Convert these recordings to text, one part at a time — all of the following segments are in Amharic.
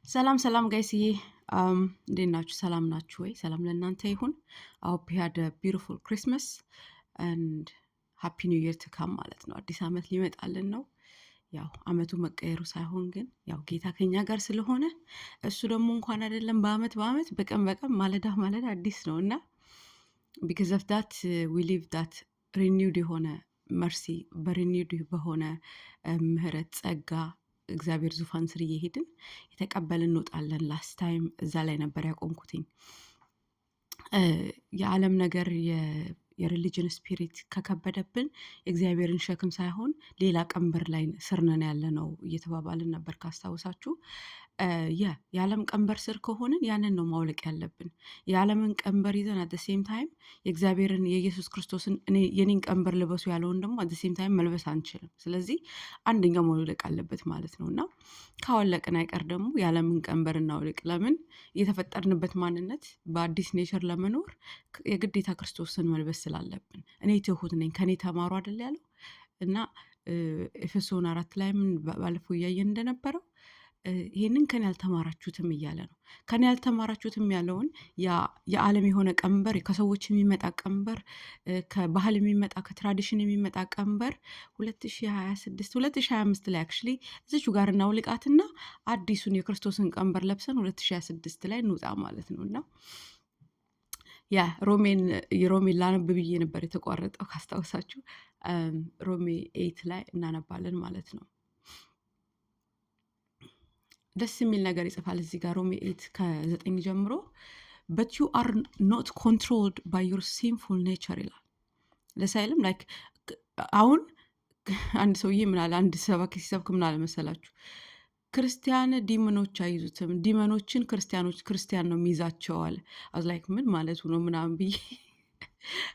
ሰላም ጋይስዬ እንዴት ናችሁ? ሰላም ናችሁ ወይ? ሰላም ለእናንተ ይሁን። አውፕ had a beautiful Christmas and happy new year to come ማለት ነው። አዲስ ዓመት ሊመጣልን ነው። ያው ዓመቱ መቀየሩ ሳይሆን ግን ያው ጌታ ከኛ ጋር ስለሆነ እሱ ደግሞ እንኳን አይደለም በዓመት በቀን ማለዳ አዲስ ነው እና because of that we live that renewed የሆነ መርሲ በሪኒውድ በሆነ ምህረት ጸጋ እግዚአብሔር ዙፋን ስር እየሄድን የተቀበልን እንወጣለን። ላስት ታይም እዛ ላይ ነበር ያቆምኩትኝ። የዓለም ነገር የሪሊጅን ስፒሪት ከከበደብን የእግዚአብሔርን ሸክም ሳይሆን ሌላ ቀንበር ላይ ስር ነን ያለ ነው እየተባባልን ነበር ካስታውሳችሁ። የዓለም ቀንበር ስር ከሆንን ያንን ነው ማውለቅ ያለብን። የዓለምን ቀንበር ይዘን አት ሴም ታይም የእግዚአብሔርን የኢየሱስ ክርስቶስን የኔን ቀንበር ልበሱ ያለውን ደግሞ አት ሴም ታይም መልበስ አንችልም። ስለዚህ አንደኛው መውለቅ አለበት ማለት ነው እና ካወለቅን አይቀር ደግሞ የዓለምን ቀንበር እናውልቅ። ለምን? የተፈጠርንበት ማንነት በአዲስ ኔቸር ለመኖር የግዴታ ክርስቶስን መልበስ ስላለብን። እኔ ትሁት ነኝ ከኔ ተማሩ አይደል ያለው እና ኤፌሶን 4 ላይ ምን ባለፈው እያየን እንደነበረው ይሄንን ከኔ ያልተማራችሁትም እያለ ነው። ከኔ ያልተማራችሁትም ያለውን የዓለም የሆነ ቀንበር፣ ከሰዎች የሚመጣ ቀንበር፣ ከባህል የሚመጣ ከትራዲሽን የሚመጣ ቀንበር 2026 2025 ላይ አክቹሊ እዚቹ ጋር እናውልቃትና አዲሱን የክርስቶስን ቀንበር ለብሰን 2026 ላይ እንውጣ ማለት ነውና የሮሜን ላነብ ብዬ ነበር የተቋረጠው ካስታውሳችሁ። ሮሜ 8 ላይ እናነባለን ማለት ነው። ደስ የሚል ነገር ይጽፋል እዚህ ጋር ሮሜ 8 ከ9 ጀምሮ but you are not controlled by your sinful nature ይላል። ለሳይልም ላይክ አሁን አንድ ሰውዬ ምናለ አንድ ሰባኪ ሲሰብክ ምናለ መሰላችሁ፣ ክርስቲያን ዲመኖች አይዙትም፣ ዲመኖችን ክርስቲያን ነው የሚይዛቸዋል። አዝ ላይክ ምን ማለቱ ነው ምናምን ብዬ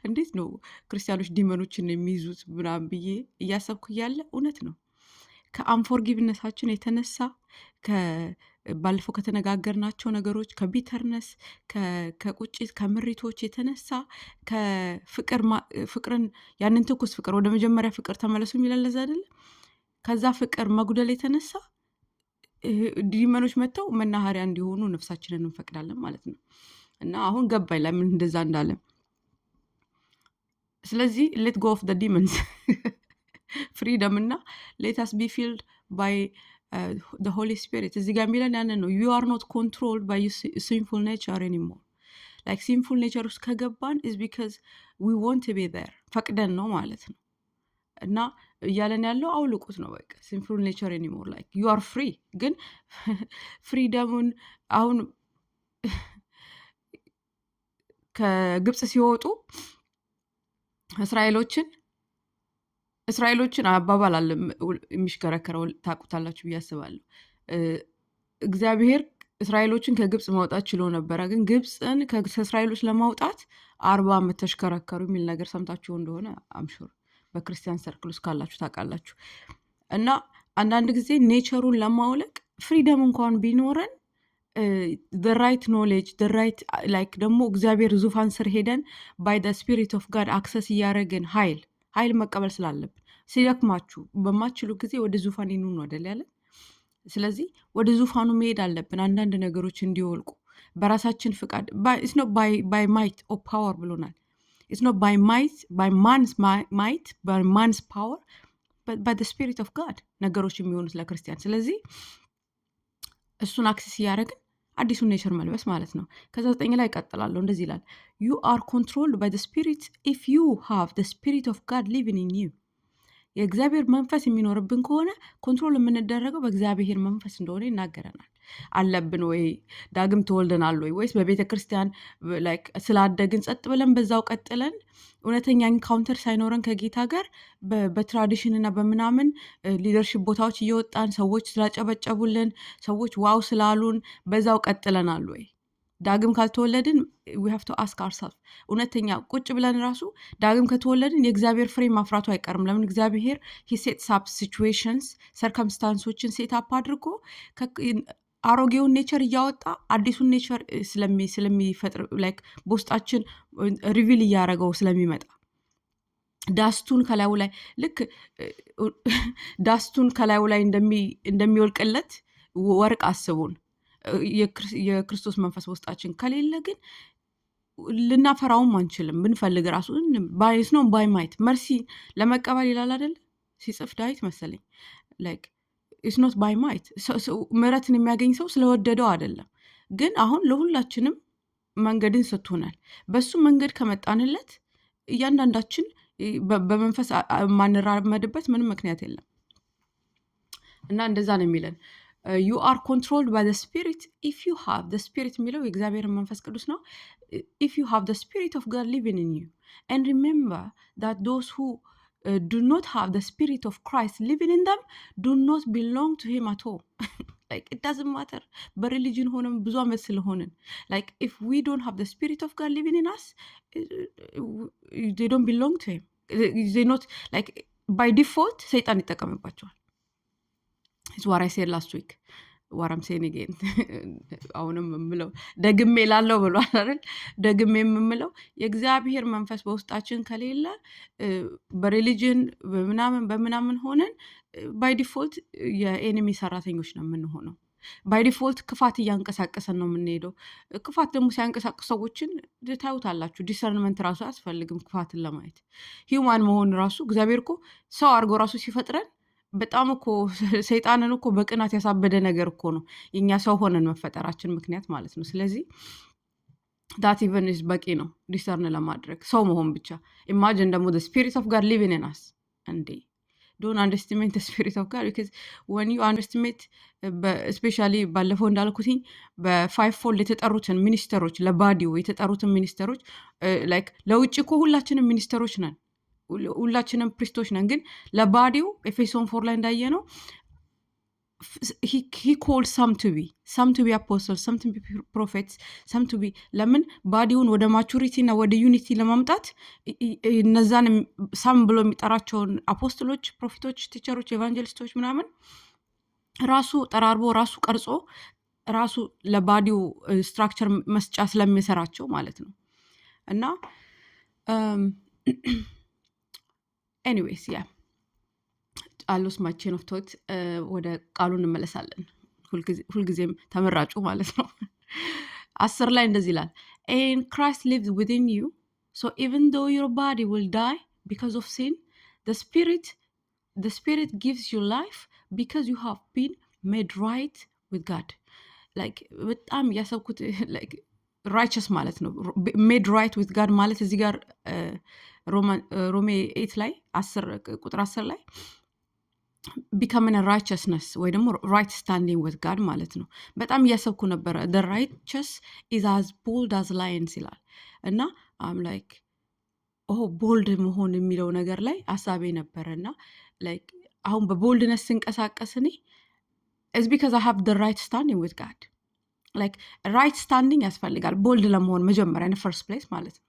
እንዴት ነው ክርስቲያኖች ዲመኖችን የሚይዙት ምናምን ብዬ እያሰብኩ እያለ እውነት ነው። ከአንፎርጊቭነታችን የተነሳ ባለፈው ከተነጋገርናቸው ነገሮች ከቢተርነስ ከቁጭት ከምሪቶች የተነሳ ፍቅርን ያንን ትኩስ ፍቅር ወደ መጀመሪያ ፍቅር ተመለሱ የሚለለዝ አይደለ? ከዛ ፍቅር መጉደል የተነሳ ዲመኖች መጥተው መናኸሪያ እንዲሆኑ ነፍሳችንን እንፈቅዳለን ማለት ነው። እና አሁን ገባኝ ለምን እንደዛ እንዳለ። ስለዚህ ሌት ጎ ኦፍ ዘ ዲመንስ ፍሪደም እና ሌት አስ ቢ ፊልድ ባይ the Holy Spirit እዚህ ጋር የሚለን ያንን ነው። you are not controlled by your sinful nature anymore. like sinful nature ውስጥ ከገባን is because we want to be there ፈቅደን ነው ማለት ነው። እና እያለን ያለው አውልቁት ነው በቃ sinful nature anymore like you are free። ግን ፍሪደሙን አሁን ከግብጽ ሲወጡ እስራኤሎችን አባባል አለ የሚሽከረከረው ታውቁታላችሁ ብዬ አስባለሁ። እግዚአብሔር እስራኤሎችን ከግብጽ ማውጣት ችሎ ነበረ፣ ግን ግብጽን ከእስራኤሎች ለማውጣት 40 ዓመት ተሽከረከሩ የሚል ነገር ሰምታችሁ እንደሆነ አምሹር በክርስቲያን ሰርክል ውስጥ ካላችሁ ታውቃላችሁ። እና አንዳንድ ጊዜ ኔቸሩን ለማውለቅ ፍሪደም እንኳን ቢኖረን the right knowledge the right like ደግሞ እግዚአብሔር ዙፋን ስር ሄደን by the spirit of God access እያደረግን ኃይል መቀበል ስላለብን ሲደክማችሁ በማችሉ ጊዜ ወደ ዙፋን ይኑ ነው አይደል ያለን። ስለዚህ ወደ ዙፋኑ መሄድ አለብን አንዳንድ ነገሮች እንዲወልቁ በራሳችን ፍቃድ it's not by might or power ብሎናል። it's not by might by man's might by man's power but by the spirit of God ነገሮች የሚሆኑት ለክርስቲያን። ስለዚህ እሱን አክሰስ እያደረግን አዲሱን ኔቸር መልበስ ማለት ነው። ከዛ 9 ላይ ይቀጥላለሁ እንደዚህ ይላል you are controlled by the spirit if you have the spirit of God living in you። የእግዚአብሔር መንፈስ የሚኖርብን ከሆነ ኮንትሮል የምንደረገው በእግዚአብሔር መንፈስ እንደሆነ ይናገረናል። አለብን ወይ ዳግም ተወልደናል ወይስ በቤተ ክርስቲያን ላይክ ስላደግን ጸጥ ብለን በዛው ቀጥለን እውነተኛ ኢንካውንተር ሳይኖረን ከጌታ ጋር በትራዲሽን እና በምናምን ሊደርሺፕ ቦታዎች እየወጣን ሰዎች ስላጨበጨቡልን ሰዎች ዋው ስላሉን በዛው ቀጥለናል ወይ? ዳግም ካልተወለድን we have to ask ourselves እውነተኛ ቁጭ ብለን ራሱ ዳግም ከተወለድን የእግዚአብሔር ፍሬ ማፍራቱ አይቀርም። ለምን? እግዚአብሔር he sets up situations circumstances ሴት አፕ አድርጎ አሮጌውን ኔቸር እያወጣ አዲሱን ኔቸር ስለሚፈጥር ላይክ በውስጣችን ሪቪል እያደረገው ስለሚመጣ ዳስቱን ከላዩ ላይ ልክ ዳስቱን ከላዩ ላይ እንደሚወልቅለት ወርቅ አስቡን የክርስቶስ መንፈስ በውስጣችን ከሌለ ግን ልናፈራውም አንችልም። ብንፈልግ ራሱ ባይስ ነው ባይ ማየት መርሲ ለመቀበል ይላል አይደል ሲጽፍ ዳዊት መሰለኝ። ላይክ ኢትስ ኖት ባይ ማይት ምሕረትን የሚያገኝ ሰው ስለወደደው አይደለም። ግን አሁን ለሁላችንም መንገድን ሰጥቶናል። በሱ መንገድ ከመጣንለት እያንዳንዳችን በመንፈስ የማንራመድበት ምንም ምክንያት የለም እና እንደዛ ነው የሚለን ዩ አር ኮንትሮልድ ባይ ስፒሪት ኢፍ ዩ ሃቭ ስፒሪት የሚለው የእግዚአብሔርን መንፈስ ቅዱስ ነው። ኢፍ ዩ ሃቭ ስፒሪት ኦፍ ጋድ ሊቪንግ ኢን ዩ ኤንድ ሪሜምበር ዳት ዶዝ ሁ do not have the spirit of Christ living in them do not belong to him at all. Like it doesn't matter በሪሊጅን ሆነም ብዙ አመት ስለሆንን like if we don't have the spirit of God living in us they don't belong to him. They not like by default ሰይጣን ይጠቀምባቸዋል. It's what I said last week. What I'm saying again. አሁንም የምለው ደግሜ ላለው ብሏል አይደል? ደግሜ የምለው የእግዚአብሔር መንፈስ በውስጣችን ከሌለ በሪሊጅን በምናምን ሆነን ባይ ዲፎልት የኤኒሚ ሰራተኞች ነው የምንሆነው። ባይ ዲፎልት ክፋት እያንቀሳቀሰን ነው የምንሄደው። ክፋት ደግሞ ሲያንቀሳቅስ ሰዎችን ታዩታላችሁ። ዲሰርንመንት ራሱ አያስፈልግም ክፋትን ለማየት። ሂውማን መሆን ራሱ እግዚአብሔር እኮ ሰው አድርጎ ራሱ ሲፈጥረን በጣም እኮ ሰይጣንን እኮ በቅናት ያሳበደ ነገር እኮ ነው የኛ ሰው ሆነን መፈጠራችን ምክንያት ማለት ነው። ስለዚህ ዳት ኢቨን ኢዝ በቂ ነው ዲሰርን ለማድረግ ሰው መሆን ብቻ። ኢማጂን ደግሞ the spirit of God living in us እንዴ don't underestimate the spirit of God because when you underestimate especially ባለፈው እንዳልኩትኝ በፋይቭ ፎልድ የተጠሩትን ሚኒስተሮች ለባዲው የተጠሩትን ሚኒስተሮች like ለውጭ እኮ ሁላችንም ሚኒስተሮች ነን ሁላችንም ፕሪስቶች ነን። ግን ለባዲው ኤፌሶን 4 ላይ እንዳየ ነው he called some to be apostles, some to be prophets, some to be ለምን ባዲውን ወደ ማቹሪቲ እና ወደ ዩኒቲ ለማምጣት እነዛን ሳም ብሎ የሚጠራቸውን አፖስቶሎች፣ ፕሮፌቶች፣ ቲቸሮች፣ ኤቫንጀሊስቶች ምናምን ራሱ ጠራርቦ ራሱ ቀርጾ ራሱ ለባዲው ስትራክቸር መስጫ ስለሚሰራቸው ማለት ነው። እና anyways yeah አሎስ ማቼን ኦፍ ቶት ወደ ቃሉ እንመለሳለን። ሁልጊዜም ተመራጩ ማለት ነው። 10 ላይ እንደዚህ ይላል and Christ lives within you so even though your body will die because of sin the spirit gives you life because you have been made right with God. like በጣም ያሰብኩት like righteous ማለት ነው made right with God ማለት እዚህ ጋር ሮሜ 8 ላይ 10 ቁጥር 10 ላይ becoming a righteousness ወይ ደግሞ right standing with God ማለት ነው። በጣም እያሰብኩ ነበረ the righteous is as bold as lions ይላል እና I'm like ቦልድ መሆን የሚለው ነገር ላይ አሳቤ ነበረ እና like አሁን በቦልድነስ ስንቀሳቀስ እኔ it's because I have the right standing with God. like right standing ያስፈልጋል ቦልድ ለመሆን መጀመሪያ in first place ማለት ነው።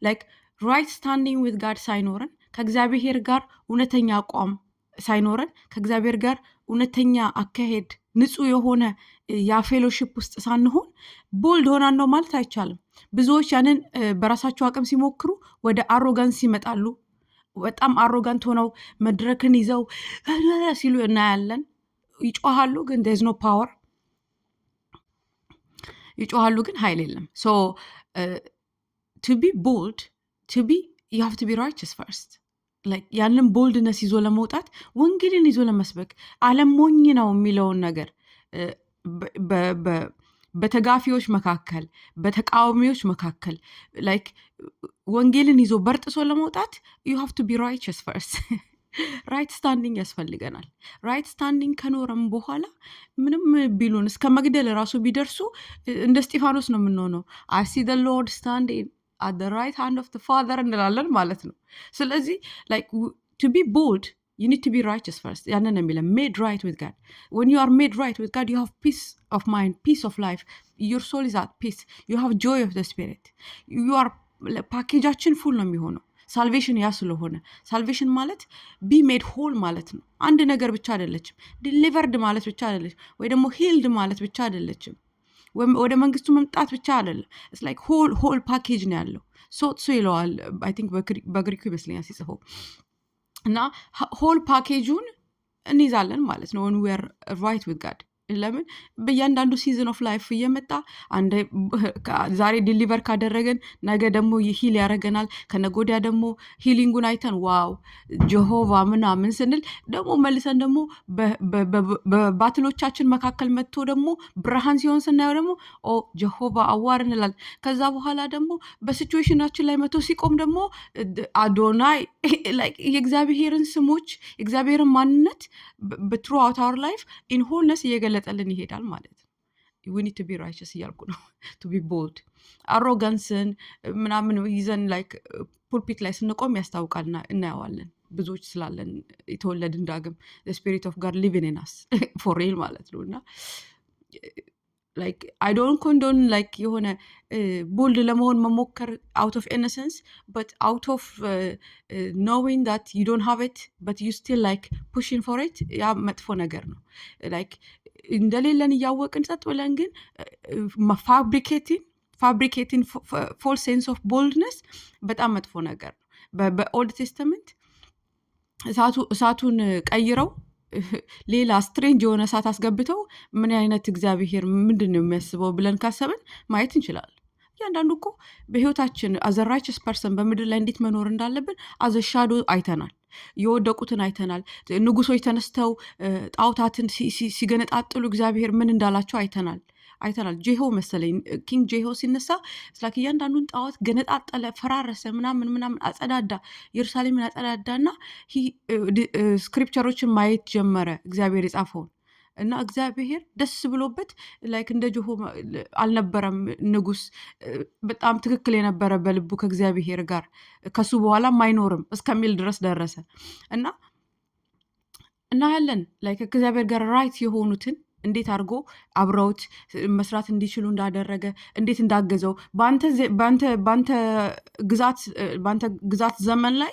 like right standing with God ሳይኖረን ከእግዚአብሔር ጋር እውነተኛ አቋም ሳይኖረን ከእግዚአብሔር ጋር እውነተኛ አካሄድ ንጹህ የሆነ የፌሎሺፕ ውስጥ ሳንሆን ቦልድ ሆናን ነው ማለት አይቻልም። ብዙዎች ያንን በራሳቸው አቅም ሲሞክሩ ወደ አሮጋንስ ይመጣሉ። በጣም አሮጋንት ሆነው መድረክን ይዘው ሲሉ እናያለን። ይጮሃሉ ግን there is no power ይጮሃሉ ግን ኃይል የለም። so to be bold you have to be righteous first. like ያንን ቦልድነስ ይዞ ለመውጣት ወንጌልን ይዞ ለመስበክ ዓለም ሞኝ ነው የሚለውን ነገር በተጋፊዎች መካከል በተቃዋሚዎች መካከል like ወንጌልን ይዞ በርጥሶ ለመውጣት you have to be righteous first. ራይት ስታንዲንግ ያስፈልገናል። ራይት ስታንዲንግ ከኖረም በኋላ ምንም ቢሉን እስከ መግደል ራሱ ቢደርሱ እንደ እስጢፋኖስ ነው የምንሆነው። I see the Lord standing at the right hand of the Father እንላለን ማለት ነው። ስለዚህ like to be bold you need to be righteous first. ያንን የሚለው made right with God. when you are made right with God you have peace of mind, peace of life, your soul is at peace, you have joy of the spirit, you are ፓኬጃችን ፉል ነው የሚሆነው ሳልቬሽን ያ ስለሆነ። ሳልቬሽን ማለት ቢ ሜድ ሆል ማለት ነው። አንድ ነገር ብቻ አይደለችም። ዲሊቨርድ ማለት ብቻ አይደለችም፣ ወይ ደግሞ ሂልድ ማለት ብቻ አይደለችም፣ ወደ መንግስቱ መምጣት ብቻ አይደለም። ኢትስ ላይክ ሆል ፓኬጅ ነው ያለው። ሶ ይለዋል አይ ቲንክ በግሪኩ ይመስለኛል ሲጽፈው እና ሆል ፓኬጁን እንይዛለን ማለት ነው when we are right with God ለምን በእያንዳንዱ ሲዝን ኦፍ ላይፍ እየመጣ ዛሬ ዲሊቨር ካደረገን ነገ ደግሞ ሂል ያደረገናል። ከነጎዲያ ደግሞ ሂሊንጉን አይተን ዋው ጀሆቫ ምናምን ስንል ደግሞ መልሰን ደግሞ በባትሎቻችን መካከል መጥቶ ደግሞ ብርሃን ሲሆን ስናየው ደግሞ ኦ ጀሆቫ አዋር እንላለን። ከዛ በኋላ ደግሞ በሲቹዌሽናችን ላይ መጥቶ ሲቆም ደግሞ አዶናይ የእግዚአብሔርን ስሞች የእግዚአብሔርን ማንነት በትሩ አውት አወር ላይፍ ኢን ሆልነስ እየገለጠልን ይሄዳል ማለት ነው። ዊ ኒድ ቱ ቢ ራይቸስ እያልኩ ነው። ቱ ቢ ቦልድ አሮጋንስን ምናምን ይዘን ላይክ ፑልፒት ላይ ስንቆም ያስታውቃል፣ እናየዋለን። ብዙዎች ስላለን የተወለድን ዳግም ስፒሪት ኦፍ ጋድ ሊቪን ኢን አስ ፎር ሪል ማለት ነው። እና ላይክ አይ ዶንት ኮንዶን ላይክ የሆነ ቦልድ ለመሆን መሞከር አውት ኦፍ ኢነሰንስ በት አውት ኦፍ ኖዊንግ ዳት ዩ ዶንት ሃቭ ኢት በት ዩ ስቲል ላይክ ፑሽንግ ፎር ኢት፣ ያ መጥፎ ነገር ነው። ላይክ እንደሌለን እያወቅን ጸጥ ብለን ግን ፋብሪኬቲንግ ፎልስ ሴንስ ኦፍ ቦልድነስ በጣም መጥፎ ነገር ነው። በኦልድ ቴስተመንት እሳቱን ቀይረው ሌላ ስትሬንጅ የሆነ እሳት አስገብተው ምን አይነት እግዚአብሔር ምንድን ነው የሚያስበው ብለን ካሰብን ማየት እንችላለን። እያንዳንዱ እኮ በህይወታችን አዘ ራይቸስ ፐርሰን በምድር ላይ እንዴት መኖር እንዳለብን አዘ ሻዶ አይተናል። የወደቁትን አይተናል። ንጉሶች ተነስተው ጣዖታትን ሲገነጣጥሉ እግዚአብሔር ምን እንዳላቸው አይተናል። ጄሆ መሰለኝ ኪንግ ጄሆ ሲነሳ ስላክ እያንዳንዱን ጣዖት ገነጣጠለ፣ ፈራረሰ፣ ምናምን አጸዳዳ፣ ኢየሩሳሌምን አጸዳዳ እና ስክሪፕቸሮችን ማየት ጀመረ እግዚአብሔር የጻፈውን እና እግዚአብሔር ደስ ብሎበት ላይክ እንደ ጆሆ አልነበረም ንጉስ። በጣም ትክክል የነበረ በልቡ ከእግዚአብሔር ጋር ከሱ በኋላም አይኖርም እስከሚል ድረስ ደረሰ እና እናያለን ላይክ ከእግዚአብሔር ጋር ራይት የሆኑትን እንዴት አድርጎ አብረውት መስራት እንዲችሉ እንዳደረገ፣ እንዴት እንዳገዘው በአንተ ግዛት ዘመን ላይ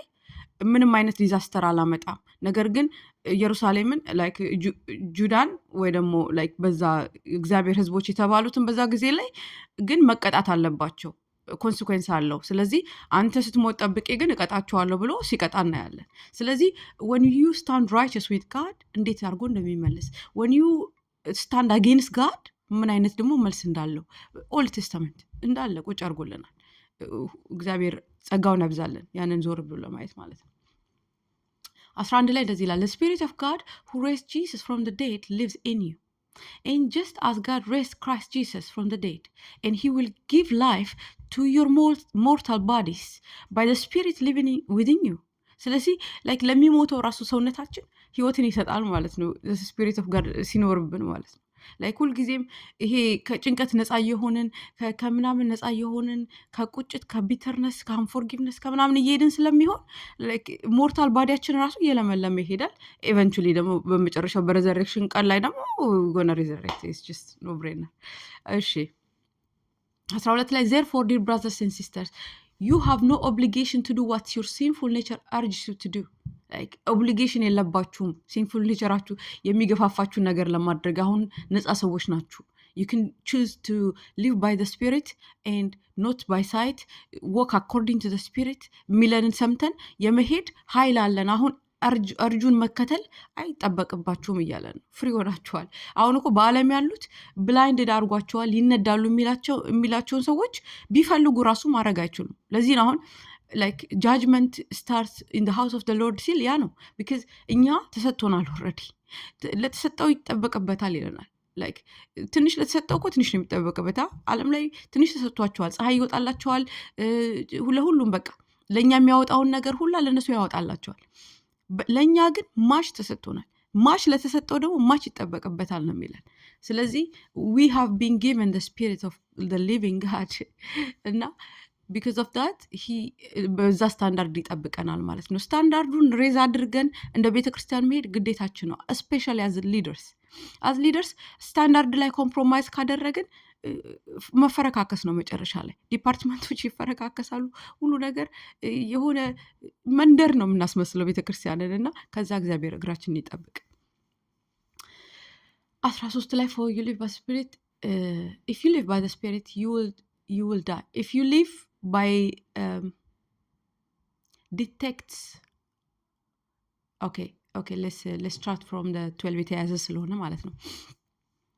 ምንም አይነት ዲዛስተር አላመጣም። ነገር ግን ኢየሩሳሌምን ላይክ ጁዳን ወይ ደግሞ ላይክ በዛ እግዚአብሔር ህዝቦች የተባሉትን በዛ ጊዜ ላይ ግን መቀጣት አለባቸው፣ ኮንሲኩዌንስ አለው። ስለዚህ አንተ ስትሞት ጠብቄ ግን እቀጣቸዋለሁ ብሎ ሲቀጣ እናያለን። ስለዚህ ወን ዩ ስታንድ ራይቸስ ዊት ጋድ እንዴት አድርጎ እንደሚመልስ ወን ዩ ስታንድ አጌንስት ጋድ ምን አይነት ደግሞ መልስ እንዳለው ኦልድ ቴስተመንት እንዳለ ቁጭ አድርጎልናል። እግዚአብሔር ጸጋውን ያብዛለን ያንን ዞር ብሎ ለማየት ማለት ነው። 11 ላይ እንደዚህ ይላል ስፒሪት ኦፍ ጋድ who raised Jesus from the dead lives in you, and just as God raised Christ Jesus from the dead, and he will give life to your mortal bodies by the spirit living within you. ስለዚህ ላይክ ለሚሞተው ራሱ ሰውነታችን ህይወትን ይሰጣል ማለት ነው። ስፒሪት ኦፍ ጋድ ሲኖርብን ማለት ነው። ላይክ ሁልጊዜም ይሄ ከጭንቀት ነፃ የሆንን ከምናምን ነፃ የሆንን ከቁጭት ከቢተርነስ ከአንፎርጊቭነስ ከምናምን እየሄድን ስለሚሆን ሞርታል ባዲያችን ራሱ እየለመለመ ይሄዳል። ኤቨንቹሊ ደግሞ በመጨረሻው በሬዘሬክሽን ቀን ላይ ደግሞ ጎነ ሬዘሬክት ስ ኖ ብሬነር። እሺ 12 ላይ therefore dear brothers and sisters you have no obligation to do what your sinful nature urges you to do. like obligation የለባችሁም sinful natureአችሁ የሚገፋፋችሁ ነገር ለማድረግ። አሁን ነፃ ሰዎች ናችሁ። you can choose to live by the spirit and not by sight, walk according to the spirit ሚለንን ሰምተን የመሄድ ኃይል አለን። አሁን እርጁን መከተል አይጠበቅባችሁም እያለ ነው። ፍሪ ሆናችኋል። አሁን እኮ በዓለም ያሉት ብላይንድ ዳርጓቸዋል፣ ይነዳሉ የሚላቸውን ሰዎች ቢፈልጉ ራሱ ማድረግ አይችሉም። ለዚህ ነው አሁን ላይክ ጃጅመንት ስታርት ኢን ዘ ሃውስ ኦፍ ዘ ሎርድ ሲል ያ ነው። ቢካዝ እኛ ተሰጥቶናል ኦልሬዲ፣ ለተሰጠው ይጠበቅበታል ይለናል። ላይክ ትንሽ ለተሰጠው እኮ ትንሽ ነው የሚጠበቅበት። ዓለም ላይ ትንሽ ተሰጥቷቸዋል፣ ፀሐይ ይወጣላቸዋል፣ ለሁሉም በቃ ለእኛ የሚያወጣውን ነገር ሁላ ለእነሱ ያወጣላቸዋል። ለእኛ ግን ማሽ ተሰጥቶናል። ማሽ ለተሰጠው ደግሞ ማች ይጠበቅበታል ነው የሚለን። ስለዚህ we have been given the spirit of the living God እና because of that በዛ ስታንዳርድ ይጠብቀናል ማለት ነው። ስታንዳርዱን ሬዝ አድርገን እንደ ቤተክርስቲያን መሄድ ግዴታችን ነው። እስፔሻሊ አዝ ሊደርስ ስታንዳርድ ላይ ኮምፕሮማይዝ ካደረግን መፈረካከስ ነው። መጨረሻ ላይ ዲፓርትመንቶች ይፈረካከሳሉ። ሁሉ ነገር የሆነ መንደር ነው የምናስመስለው ቤተክርስቲያንን እና ከዛ እግዚአብሔር እግራችንን ይጠብቅ። 13 ላይ for you live by spirit if you live by the spirit you will die if you live by detects okay let's start from the 12 የተያዘ ስለሆነ ማለት ነው።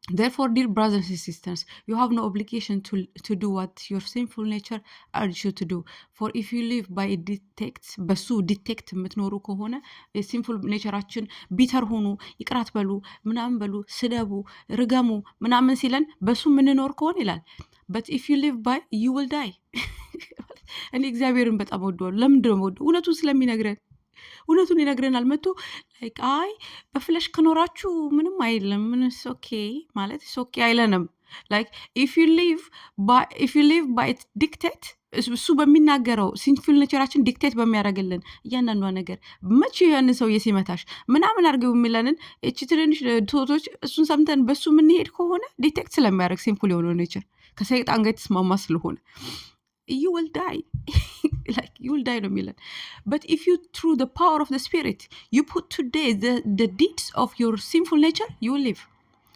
Therefore, dear brothers and sisters, you have no obligation to do what your sinful nature urges you to do. For if you live by detect በሱ ዲቴክት የምትኖሩ ከሆነ የሲንፉል ኔቸራችን ቢተር ሆኑ፣ ይቅራት በሉ፣ ምናምን በሉ፣ ስደቡ፣ ርገሙ ምናምን ሲለን በሱ የምንኖር ከሆነ ይላል but if you live by you will die። እኔ እግዚአብሔርን በጣም ወደዋለሁ። ለምንድን ነው ወደው? እውነቱን ስለሚነግረን እውነቱን ይነግረናል። መጥቶ ላይክ አይ በፍለሽ ከኖራችሁ ምንም አይልም ምን ኦኬ ማለት ኦኬ አይለንም። ላይክ ኢፍ ዩ ሊቭ ባይ ዲክቴት እሱ በሚናገረው ሲንፉል ኔቸራችን ዲክቴት በሚያደርግልን እያንዳንዷ ነገር መቼ ያን ሰውዬ ሲመታሽ ምናምን አድርገው የሚለንን እቺ ትንንሽ ቶቶች እሱን ሰምተን በሱ የምንሄድ ከሆነ ዲቴክት ስለሚያደርግ ሲንፉል የሆነው ኔቸር ከሰይጣን ጋር የተስማማ ስለሆነ you will die. Like you will die ነው የሚለን but if you through the power of the spirit you put to death the deeds of your sinful nature you will live።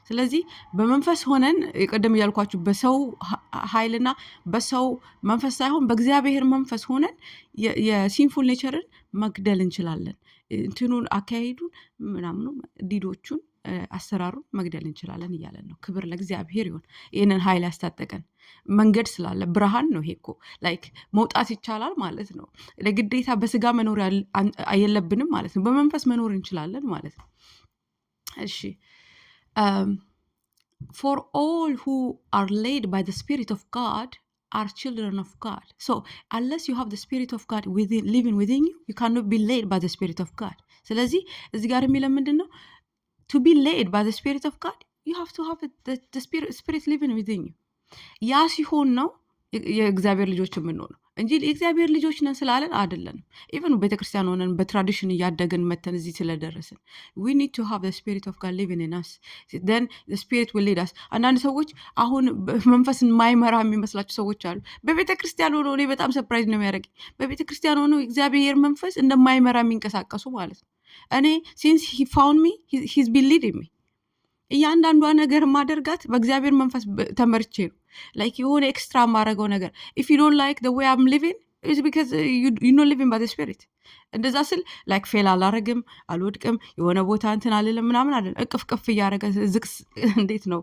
ስለዚህ በመንፈስ ሆነን ቀደም እያልኳችሁ በሰው ኃይልና በሰው መንፈስ ሳይሆን በእግዚአብሔር መንፈስ ሆነን የሲንፉል ኔቸርን መግደል እንችላለን። እንትኑን አካሄዱን ምናምኑ ዲዶቹን አሰራሩን መግደል እንችላለን እያለን ነው። ክብር ለእግዚአብሔር ይሁን። ይህንን ኃይል ያስታጠቀን መንገድ ስላለ ብርሃን ነው። ይሄ እኮ ላይክ መውጣት ይቻላል ማለት ነው። ለግዴታ በስጋ መኖር የለብንም ማለት ነው። በመንፈስ መኖር እንችላለን ማለት ነው። እሺ for all who are led by the Spirit of God are children of God. So unless you have the Spirit of God living within you, you cannot be led by the Spirit of God. ስለዚህ እዚህ ጋር የሚለው ምንድን ነው? To be led by the Spirit of God, you have to have the Spirit living within you. ያ ሲሆን ነው የእግዚአብሔር ልጆች የምንሆነው እንጂ የእግዚአብሔር ልጆች ነን ስላለን አይደለንም። ኢቨን ቤተክርስቲያን ሆነን በትራዲሽን እያደግን መተን እዚህ ስለደረስን we need to have the Spirit of God living in us, then the Spirit will lead us። አንዳንድ ሰዎች አሁን መንፈስን ማይመራ የሚመስላቸው ሰዎች አሉ። በቤተክርስቲያን ሆነው እኔ በጣም ሰርፕራይዝ ነው የሚያደርገኝ። በቤተክርስቲያን ሆነው እግዚአብሔር መንፈስ እንደማይመራ የሚንቀሳቀሱ ማለት ነው። እኔ since he found me he's been leading me። እያንዳንዷ ነገር ማደርጋት በእግዚአብሔር መንፈስ ተመርቼ ነው። ላይክ የሆነ ኤክስትራ ማድረገው ነገር if you don't like the way I'm living it's because you're not living by the Spirit። እንደዛ ስል ላይክ ፌል አላረግም፣ አልወድቅም፣ የሆነ ቦታ እንትን አልልም ምናምን አለ እቅፍ እያደረገ ዝቅስ እንዴት ነው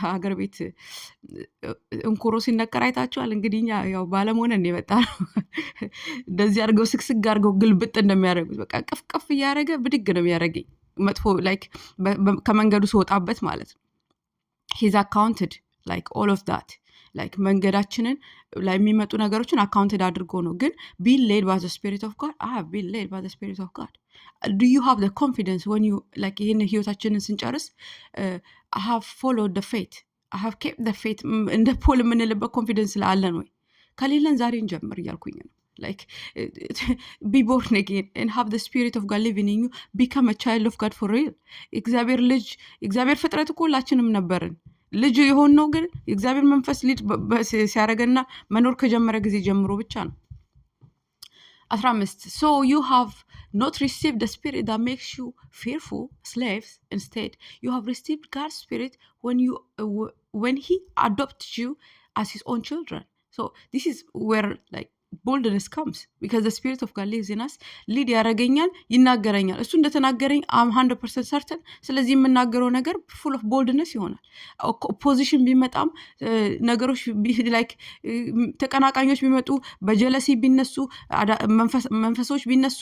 ሀገር ቤት እንኩሮ ሲነቀር አይታችኋል። እንግዲህ እኛ ያው ባለመሆነን የመጣ ነው። እንደዚህ አድርገው ስግስግ አድርገው ግልብጥ እንደሚያደርጉት በቃ ቅፍ እያደረገ ብድግ ነው የሚያደርገኝ መጥፎ ላይክ ከመንገዱ ስወጣበት ማለት ነው። ሂዝ አካውንትድ ላይክ ኦል ኦፍ ዳት ላይክ መንገዳችንን ላይ የሚመጡ ነገሮችን አካውንትድ አድርጎ ነው። ግን ቢ ሌድ ባይ ዘ ስፒሪት ኦፍ ጋድ አይ ሃቭ ቢን ሌድ ባይ ዘ ስፒሪት ኦፍ ጋድ ዱ ዩ ሃቭ ዘ ኮንፊደንስ ወን ዩ ላይክ ይህን ህይወታችንን ስንጨርስ አይ ሃቭ ፎሎድ ዘ ፌት አይ ሃቭ ኬፕት ዘ ፌት እንደ ፖል የምንልበት ኮንፊደንስ ስላለን ወይ ከሌለን ዛሬ እንጀምር እያልኩኝ ነው። Like be born again and have the Spirit of God living in you, become a child of God for real። እግዚአብሔር ልጅ እግዚአብሔር ፍጥረት እኮ ሁላችንም ነበርን። ልጅ የሆነው ግን እግዚአብሔር መንፈስ ልጅ ሲያደርገና መኖር ከጀመረ ጊዜ ጀምሮ ብቻ ነው። 15 So you have not received the spirit that makes you fearful slaves. Instead you have received God's Spirit when he adopted you as his own children. So this is where like boldness comes because the Spirit of God lives in us። ሊድ ያደረገኛል፣ ይናገረኛል። እሱ እንደተናገረኝ አም 100% ሰርተን ስለዚህ የምናገረው ነገር full of boldness ይሆናል። ኦፖዚሽን ቢመጣም ነገሮች ላይክ ተቀናቃኞች ቢመጡ በጀለሲ ቢነሱ መንፈሶች ቢነሱ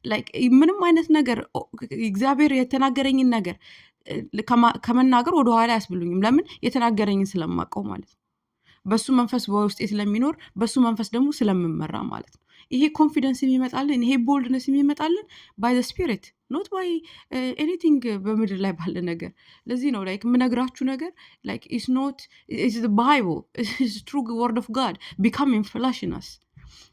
ላይክ ምንም አይነት ነገር እግዚአብሔር የተናገረኝን ነገር ከመናገር ወደኋላ ያስብሉኝም። ለምን? የተናገረኝን ስለማውቀው ማለት ነው። በሱ መንፈስ በውስጤ ስለሚኖር በሱ መንፈስ ደግሞ ስለምመራ ማለት ነው። ይሄ ኮንፊደንስ የሚመጣልን ይሄ ቦልድነስ የሚመጣልን ባይ ዘ ስፒሪት ኖት ባይ ኤኒቲንግ በምድር ላይ ባለ ነገር። ለዚህ ነው ላይክ የምነግራችሁ ነገር ላይክ ኢስ ኖት ኢስ ዘ ባይብል ኢስ ትሩ ወርድ ኦፍ ጋድ ቢካሚንግ ፍላሽ ኢን አስ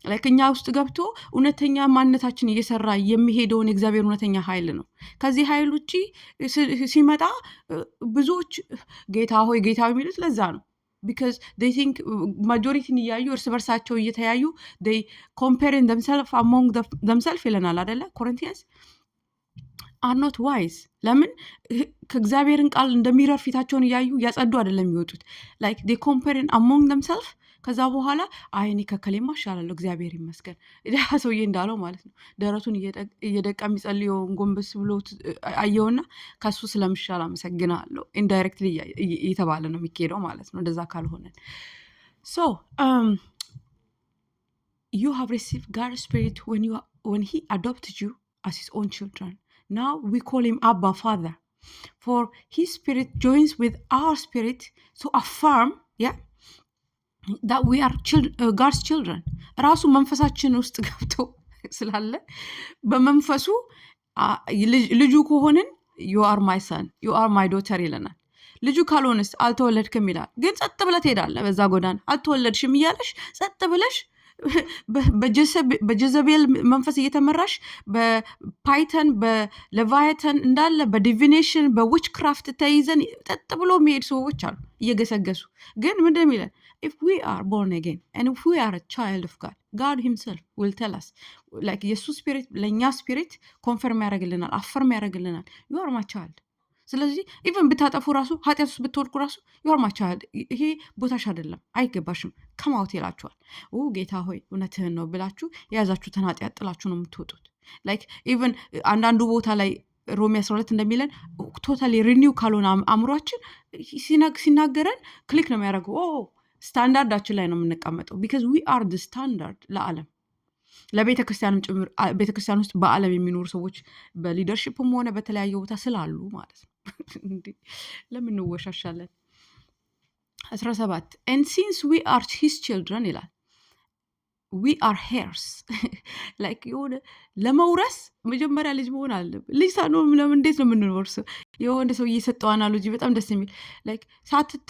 ላይክ እኛ ውስጥ ገብቶ እውነተኛ ማንነታችን እየሰራ የሚሄደውን የእግዚአብሔር እውነተኛ ኃይል ነው። ከዚህ ኃይል ውጪ ሲመጣ ብዙዎች ጌታ ሆይ ጌታ የሚሉት ለዛ ነው። because they think majority እያዩ እርስ በርሳቸው እየተያዩ they comparing themselves among themselves ይለናል አይደለ? ኮሪንቲያንስ are not wise። ለምን? ከእግዚአብሔርን ቃል እንደሚረር ፊታቸውን እያዩ ያጸዱ አይደለም የሚወጡት። like they comparing among themselves ከዛ በኋላ አይኔ ከከሌማ እሻላለሁ እግዚአብሔር ይመስገን ያ ሰውዬ እንዳለው ማለት ነው። ደረቱን እየደቃ የሚጸልየውን ጎንበስ ብሎ አየውና ከሱ ስለምሻል አመሰግናለሁ ኢንዳይሬክትሊ እየተባለ ነው የሚካሄደው ማለት ነው። እንደዛ ካልሆነ ሶ you have received God's spirit when he adopted you as his own children. Now we call him Abba Father. For his spirit joins with our spirit to affirm, yeah, that we are God's children. ራሱ መንፈሳችን ውስጥ ገብቶ ስላለ በመንፈሱ ልጁ ከሆንን you are my son, you are my daughter ይለናል። ልጁ ካልሆንስ አልተወለድክም ይላል። ግን ጸጥ ብለህ ትሄዳለህ በዛ ጎዳና አልተወለድሽም እያለሽ ጸጥ ብለሽ በጀዘቤል መንፈስ እየተመራሽ በፓይተን በሌቫይተን እንዳለ በዲቪኔሽን በዊች ክራፍት ተይዘን ጠጥ ብሎ የሚሄድ ሰዎች አሉ እየገሰገሱ። ግን ምንድን የሚለን if we are born again and if we are a child of God himself will tell us like የሱ ስፒሪት ለእኛ ስፒሪት ኮንፈርም ያደርግልናል፣ አፈርም ያደርግልናል you are my child። ስለዚህ ኢቨን ብታጠፉ ራሱ ኃጢአት ውስጥ ብትወድቁ ራሱ ይወርማችኋል። ይሄ ቦታሽ አይደለም አይገባሽም ከማውት ይላችኋል። ጌታ ሆይ እውነትህን ነው ብላችሁ የያዛችሁትን ኃጢአት ጥላችሁ ነው የምትወጡት። ላይክ ኢቨን አንዳንዱ ቦታ ላይ ሮሜ 12 እንደሚለን ቶታሊ ሪኒው ካልሆነ አእምሯችን ሲናገረን ክሊክ ነው የሚያደርገው። ስታንዳርዳችን ላይ ነው የምንቀመጠው። ቢካዝ ዊ አር ድ ስታንዳርድ ለዓለም ለቤተ ክርስቲያንም ጭምር ቤተ ክርስቲያን ውስጥ በዓለም የሚኖሩ ሰዎች በሊደርሽፕም ሆነ በተለያየ ቦታ ስላሉ ማለት ነው። ለምን እንወሻሻለን? 17 and since we are his children ይላል we are heirs like የሆነ ለመውረስ መጀመሪያ ልጅ መሆን አለብን። ልጅ ሳንሆን ለምን እንዴት ነው የምንወርሰው? የሆነ ሰው እየሰጠው አናሎጂ በጣም ደስ የሚል like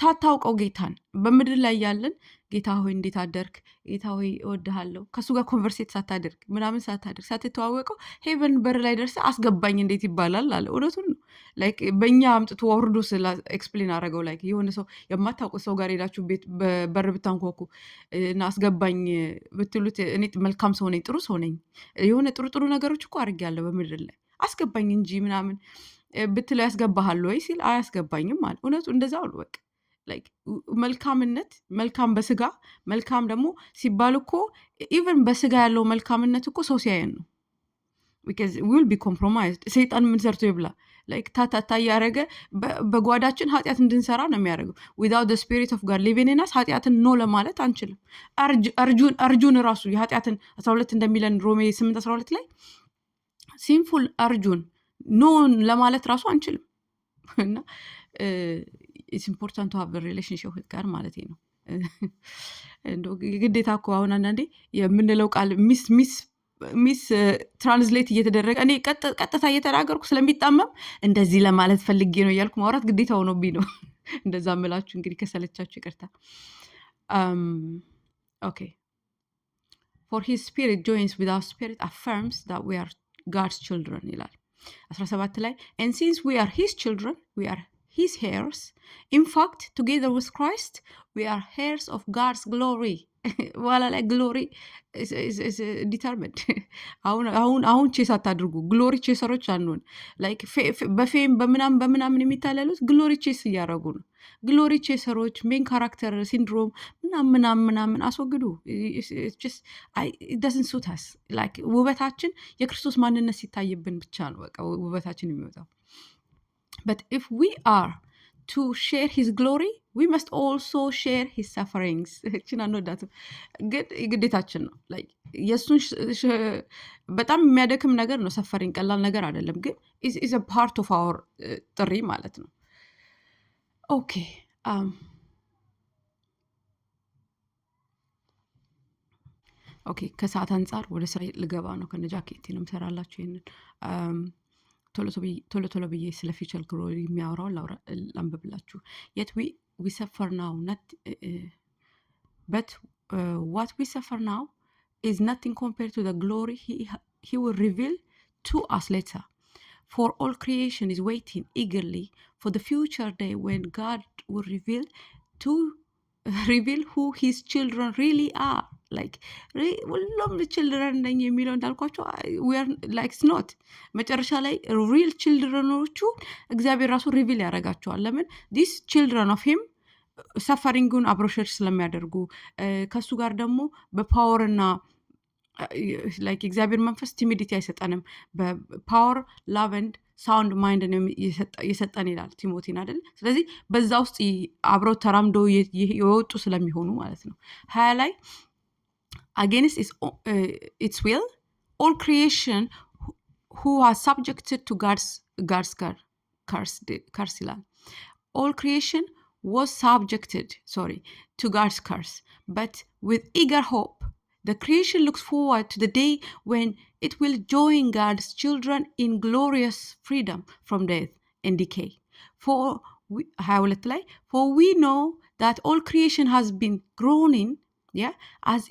ሳታውቀው ጌታን በምድር ላይ ያለን ጌታ ሆይ እንዴት አደርክ፣ ጌታ ሆይ እወድሃለሁ ከሱ ጋር ኮንቨርሴት ሳታደርግ ምናምን ሳታደርግ ሳትተዋወቀው ሄቨን በር ላይ ደርሰ አስገባኝ እንዴት ይባላል አለ። እውነቱን ነው። ላይክ በእኛ አምጥቶ ወርዶ ስለ ኤክስፕሌን አደረገው። ላይክ የሆነ ሰው የማታውቁት ሰው ጋር ሄዳችሁ ቤት በር ብታንኳኩ እና አስገባኝ ብትሉት እኔ መልካም ሰው ነኝ ጥሩ ሰው ነኝ የሆነ ጥሩ ጥሩ ነገሮች እኮ አድርጌያለሁ በምድር ላይ አስገባኝ እንጂ ምናምን ብትለው ያስገባሃል ወይ ሲል አያስገባኝም አለ። እውነቱ እንደዛው ነው። በቃ መልካምነት መልካም በስጋ መልካም ደግሞ ሲባል እኮ ኢቨን በስጋ ያለው መልካምነት እኮ ሰው ሲያየን ነው። because we will be compromised ሰይጣን ምን ሰርቶ ይብላ like ታታታ ያረገ በጓዳችን ኃጢአት እንድንሰራ ነው የሚያደርገው። without the spirit of God living in us ኃጢአትን ኖ ለማለት አንችልም። አርጁን ራሱ የኃጢአትን 12 እንደሚለን ሮሜ 8:12 ላይ ሲንፉል አርጁን ኖን ለማለት ራሱ አንችልም። እና it's important to have a relationship with God ማለት ነው። እንደው ግዴታ እኮ አሁን አንዳንዴ የምንለው ቃል ሚስ ትራንስሌት እየተደረገ እኔ ቀጥታ እየተናገርኩ ስለሚጣመም እንደዚህ ለማለት ፈልጌ ነው እያልኩ ማውራት ግዴታ ሆኖብኝ ነው እንደዛ ምላችሁ። እንግዲህ ከሰለቻችሁ ይቅርታ። okay for his spirit joins with our spirit affirms that we are God's children ይላል 17 ላይ and since we are his children we are his heirs in fact together with Christ we are heirs of God's glory ዋላ ላይ ግሎሪ is determined አሁን ቼስ አታድርጉ። ግሎሪ ቼሰሮች አንሆን። ላይክ በፌም በምናምን የሚታለሉት ግሎሪ ቼስ እያደረጉ ነው። ግሎሪ ቼሰሮች ሜን ካራክተር ሲንድሮም ምናምን አስወግዱ። it doesn't suit us like ውበታችን የክርስቶስ ማንነት ሲታይብን ብቻ ነው በቃ ውበታችን የሚወጣው። but if we are to share his glory we must also share his sufferings እቺን አንወዳትም ግን ግዴታችን ነው። like የሱን በጣም የሚያደክም ነገር ነው። ሰፈሪንግ ቀላል ነገር አይደለም ግን is a part of our ጥሪ ማለት ነው። okay okay ከሰዓት አንጻር ወደ ስራ ልገባ ነው። ከነጃኬቴ ነው የምሰራላችሁ ይሄንን ቶሎ ብዬ ስለ ፊውቸር ግሎሪ የሚያወራው ላንብብላችሁ። yet we suffer now not but what we suffer now is nothing compared to the glory he will reveal to us later. For all creation is waiting eagerly for the future day when God will reveal who his children really are. like ሁሉም children ነኝ የሚለው እንዳልኳቸው we are like not መጨረሻ ላይ real childrenዎቹ እግዚአብሔር ራሱ ሪቪል ያደርጋቸዋል። ለምን these children of him ሰፈሪንጉን አብሮ ሼር ስለሚያደርጉ ከሱ ጋር ደግሞ በፓወርና ላይክ እግዚአብሔር መንፈስ ቲሚዲቲ አይሰጠንም፣ በፓወር ላቭ ኤንድ ሳውንድ ማይንድ የሰጠን ይላል ቲሞቲን አይደል? ስለዚህ በዛ ውስጥ አብረው ተራምዶ የወጡ ስለሚሆኑ ማለት ነው። 20 ላይ against its will all creation who are subjected to God's curse ይላል። all creation was subjected to God's curse, but with eager hope the creation looks forward to the day when it will join God's children in glorious freedom from death and decay. For we know that all creation has been groaning, as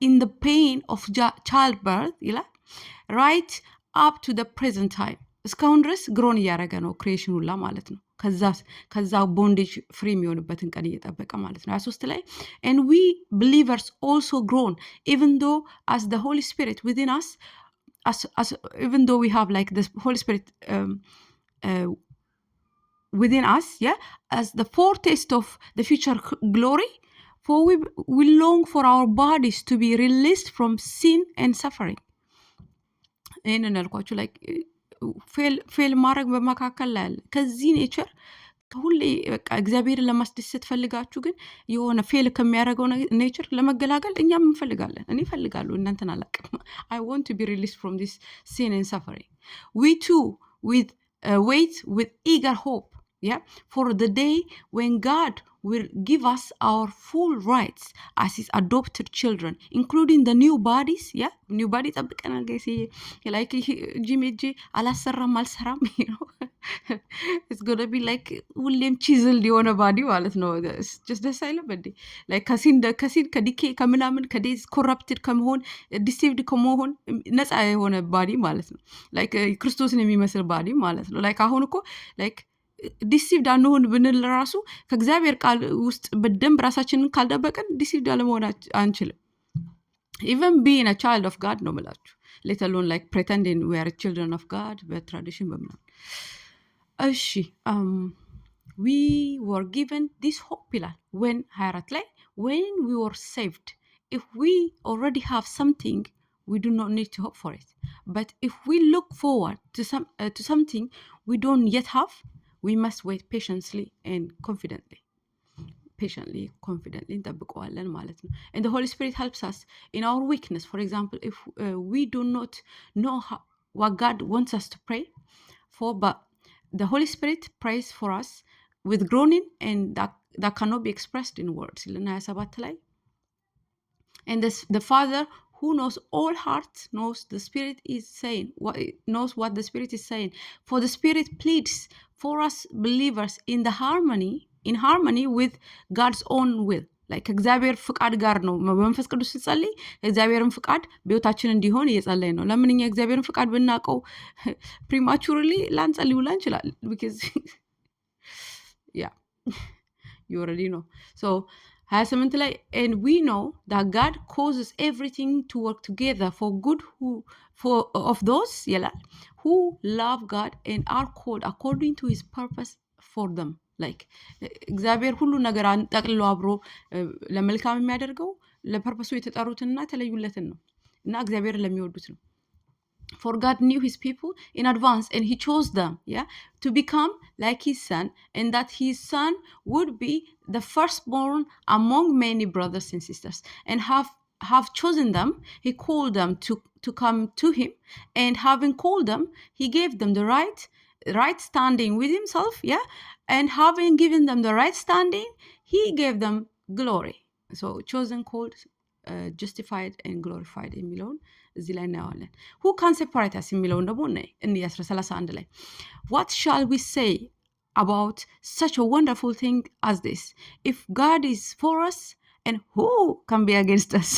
in the pain of childbirth, right up to the present time. እስካሁን ድረስ ግሮን እያደረገ ነው ክሪኤሽን ሁላ ማለት ነው። ከዛ ቦንዴጅ ፍሪ የሚሆንበትን ቀን እየጠበቀ ማለት ነው። 23 ላይ and we believers also groan even though as the Holy Spirit within us, even though we have like the Holy Spirit within us, as the foretaste of the future glory, for we long for our bodies to be released from sin and suffering. ይህንን ያልኳችሁ like ፌል ማድረግ በመካከል ላይ አለ። ከዚህ ኔቸር ሁሌ በቃ እግዚአብሔርን ለማስደሰት ፈልጋችሁ ግን የሆነ ፌል ከሚያደርገው ኔቸር ለመገላገል እኛም እንፈልጋለን። እኔ እፈልጋለሁ፣ እናንተን አላውቅም። I want to be released from this sin and suffering. We too wait with eager hope, for the day when God will give us our full rights as his adopted children, including the new bodies. new body ጠብቀናል guys. like ጂሜጂ አላሰራም አልሰራም it's gonna be like ሁሌም chiseled የሆነ ባዲ ማለት ነው። just ደስ አይልም እንዴ? like ከሲን ከዲኬ ከምናምን ከዴዝ ኮረፕትድ ከመሆን ዲሲቭድ ከመሆን ነፃ የሆነ ባዲ ማለት ነው። like ክርስቶስን የሚመስል ባዲ ማለት ነው። like አሁን እኮ like ዲሲቭድ አንሆን ብንል ራሱ ከእግዚአብሔር ቃል ውስጥ በደንብ ራሳችንን ካልደበቀን ዲሲቭድ አለመሆን አንችልም። even being a child of God ነው ምላችሁ let alone like pretending we are children of God በትራዲሽን በምናምን። እሺ we were given this hope ይላል when 24 ላይ when we were saved. if we already have something we do not need to hope for it, but if we look forward to something we don't yet have, we must wait patiently and confidently እንጠብቀዋለን ማለት ነው። and the Holy Spirit helps us in our weakness. For example, if we do not know what God wants us to pray for, but the Holy Spirit prays for us with groaning and that cannot be expressed in words. 27 ላይ and the Father who knows all hearts knows what the Spirit is saying, for the Spirit pleads for us believers in harmony with God's own will. like እግዚአብሔር ፍቃድ ጋር ነው በመንፈስ ቅዱስ ሲጸልይ እግዚአብሔርን ፍቃድ በህይወታችን እንዲሆን እየጸለይ ነው። ለምን እኛ እግዚአብሔርን ፍቃድ ብናውቀው prematurely ላንጸልይ ውላ እንችላለን because you already know. so 28 ላይ and we know that God causes everything to work together for good of those who love God and are called according to his purpose for them. like እግዚአብሔር ሁሉ ነገር አንጠቅልሎ አብሮ ለመልካም የሚያደርገው ለፐርፐሱ የተጠሩትና የተለዩለትን ነው እና እግዚአብሔር ለሚወዱት ነው። for God knew his people in advance and he chose them to become like his son, and that his son would be the firstborn among many brothers and sisters, and have chosen them he called them to come to him, and having called them he gave them the right standing with himself, and having given them the right standing he gave them glory. so chosen, called, justified and glorified የሚለውን እዚህ ላይ እናየዋለን። who can separate us የሚለውን ደግሞ እኔ 31 ላይ what shall we say about such a wonderful thing as this? if God is for us, and who can be against us?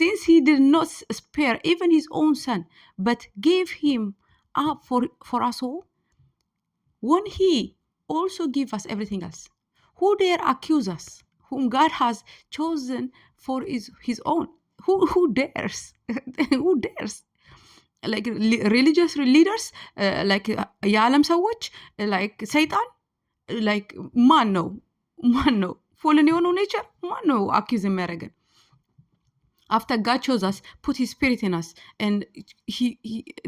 since he did not spare even his own son, but gave him up for us all, won't he also give us everything else? who dare accuse us whom God has chosen for his own? who dares? who dares? like religious leaders, like የዓለም ሰዎች, like ሰይጣን ላይክ ማን ነው ፎልን የሆነው ኔቸር ማን ነው አኪዝ የሚያደርገን? after God chose us, put his spirit in us, and he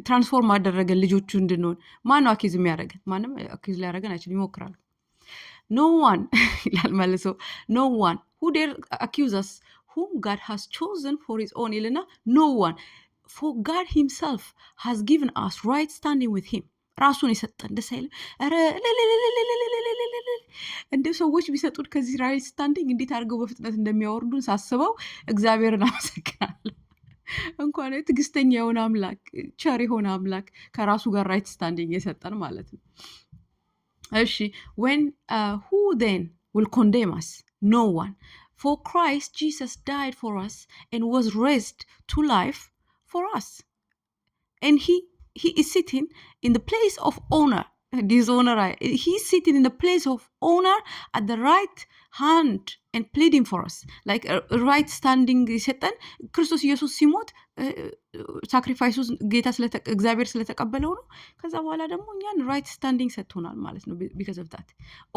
transform አደረገን ልጆቹ እንድንሆን። ማን ነው አኪዝ የሚያደርገን? ማንም አኪዝ ሊያደርገን አይችልም። ይሞክራሉ። no one ይላል መልሶ no one who dare accuse us whom God has chosen for his own ይልና no one for God himself has given us right standing with him ራሱን የሰጠን ደስ አይልም? ኧረ እንደ ሰዎች ቢሰጡን ከዚህ ራይት ስታንዲንግ እንዴት አድርገው በፍጥነት እንደሚያወርዱን ሳስበው እግዚአብሔርን አመሰግናለሁ። እንኳን ትዕግስተኛ የሆነ አምላክ ቸር የሆነ አምላክ ከራሱ ጋር ራይት ስታንዲንግ የሰጠን ማለት ነው። እሺ when who then will condemn us? No one. For Christ Jesus died for us and was raised to life for us. And he is sitting in the place of honor. He's sitting in the place of honor at the right hand and pleading for us. Like right standing የሰጠን ክርስቶስ ኢየሱስ ሲሞት ሳክሪፋይሱ ጌታ እግዚአብሔር ስለተቀበለው ነው። ከዛ በኋላ ደግሞ እኛን ራይት ስታንዲንግ ሰጥቶናል ማለት ነው። ቢካዝ ኦፍ ዳት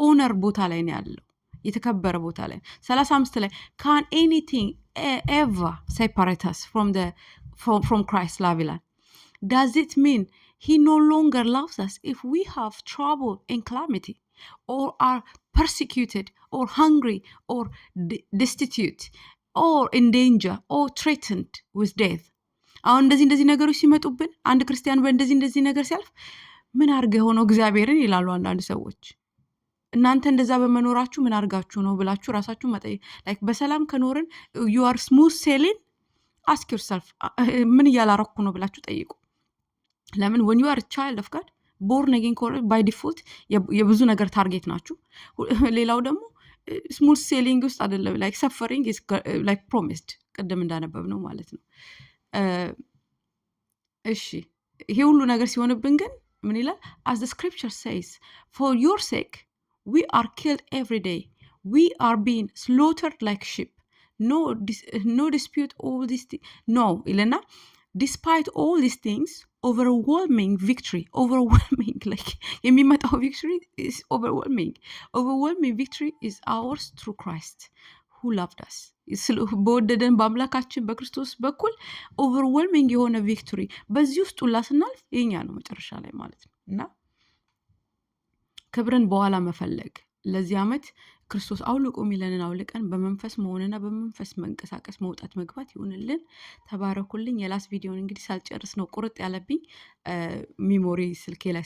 ኦነር ቦታ ላይ ነው ያለው፣ የተከበረ ቦታ ላይ 35 ላይ can anything ever separate us from Christ's love ይላል። Does it mean he no longer loves us if we have trouble and calamity, or are persecuted, or hungry, or destitute, or in danger, or threatened with death? አሁን እንደዚህ ነገሮች ሲመጡብን አንድ ክርስቲያን በእንደዚህ ነገር ሲያልፍ ምን አድርገ ሆኖ እግዚአብሔርን ይላሉ አንዳንድ ሰዎች። እናንተ እንደዛ በመኖራችሁ ምን አድርጋችሁ ነው ብላችሁ ራሳችሁ መጠየቅ። ላይክ በሰላም ከኖርን you are smooth sailing, ask yourself ምን እያላረኩ ነው ብላችሁ ጠይቁ። ለምን when you are a child of God born again by default የብዙ ነገር ታርጌት ናችሁ። ሌላው ደግሞ smooth sailing ውስጥ አይደለም፣ like suffering is like promised ቀደም እንዳነበብ ነው ማለት ነው። እሺ ይሄ ሁሉ ነገር ሲሆንብን ግን ምን ይላል? as the scripture says for your sake we are killed every day, we are being slaughtered like sheep, no dispute all these things, no ይለና despite all these things overwhelming like የሚመጣው victory is overwhelming victory is ours through Christ who loved us. በወደደን በአምላካችን በክርስቶስ በኩል overwhelming የሆነ ቪክቶሪ በዚህ ውስጥ ሁላ ስናልፍ የኛ ነው መጨረሻ ላይ ማለት ነው። እና ክብርን በኋላ መፈለግ ለዚህ ዓመት ክርስቶስ አውልቆ የሚለንን አውልቀን በመንፈስ መሆንና በመንፈስ መንቀሳቀስ መውጣት መግባት ይሁንልን። ተባረኩልኝ። የላስ ቪዲዮን እንግዲህ ሳልጨርስ ነው ቁርጥ ያለብኝ። ሚሞሪ ስልኬ ላይ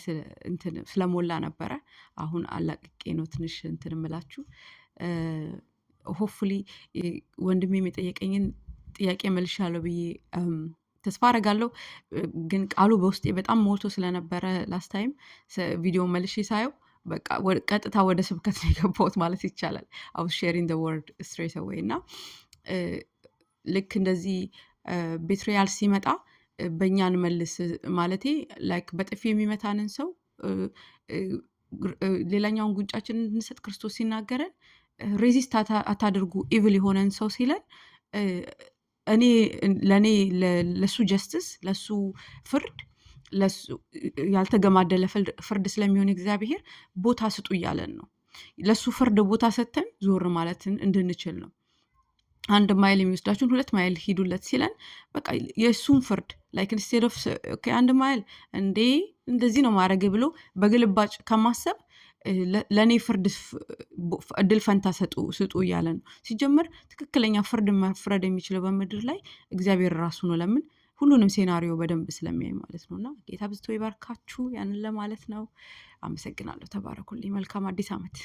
ስለሞላ ነበረ። አሁን አላቅቄ ነው ትንሽ እንትን እምላችሁ። ሆፕፉሊ ወንድሜ የጠየቀኝን ጥያቄ መልሻለሁ ብዬ ተስፋ አደርጋለሁ። ግን ቃሉ በውስጤ በጣም ሞልቶ ስለነበረ ላስት ታይም ቪዲዮ መልሼ ሳየው በቃ ቀጥታ ወደ ስብከት ነው የገባሁት ማለት ይቻላል። I was sharing the word straight away እና ልክ እንደዚህ ቤትሪያል ሲመጣ በእኛን መልስ ማለቴ ላይክ በጥፊ የሚመታንን ሰው ሌላኛውን ጉንጫችንን እንድንሰጥ ክርስቶስ ሲናገረን ሬዚስት አታድርጉ ኢቪል የሆነን ሰው ሲለን ለእኔ ለሱ ጀስትስ ለሱ ፍርድ ለሱ ያልተገማደለ ፍርድ ስለሚሆን እግዚአብሔር ቦታ ስጡ እያለን ነው። ለሱ ፍርድ ቦታ ሰጥተን ዞር ማለትን እንድንችል ነው። 1 ማይል የሚወስዳችሁን 2 ማይል ሂዱለት ሲለን በቃ የሱን ፍርድ ላይክ ኢንስቴድ ኦፍ 1 ማይል እንደዚህ ነው ማድረግ ብሎ በግልባጭ ከማሰብ ለኔ ፍርድ እድል ፈንታ ስጡ እያለን ነው። ሲጀምር ትክክለኛ ፍርድ መፍረድ የሚችለው በምድር ላይ እግዚአብሔር ራሱ ነው። ለምን ሁሉንም ሴናሪዮ በደንብ ስለሚያይ ማለት ነውና ጌታ ብዝቶ ይባርካችሁ። ያንን ለማለት ነው። አመሰግናለሁ። ተባረኩልኝ። መልካም አዲስ ዓመት።